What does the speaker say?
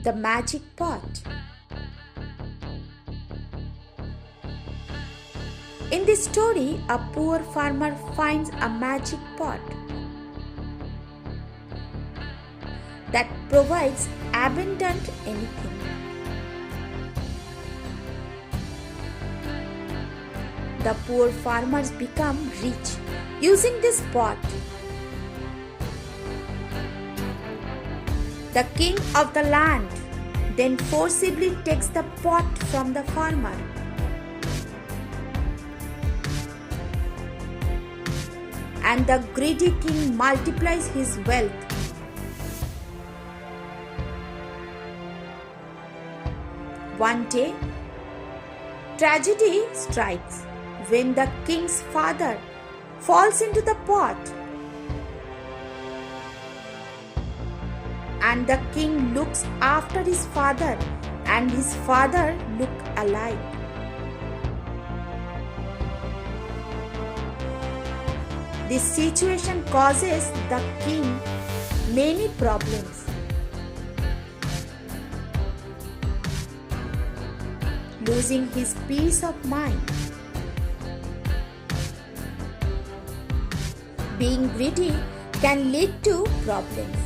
the magic pot. In this story, a poor farmer finds a magic pot that provides abundant anything. The poor farmers become rich using this pot. The king of the land then forcibly takes the pot from the farmer. And the greedy king multiplies his wealth. One day, tragedy strikes when the king's father falls into the pot, and the king looks after his father, and his father look alive. This situation causes the king many problems. Losing his peace of mind. Being greedy can lead to problems.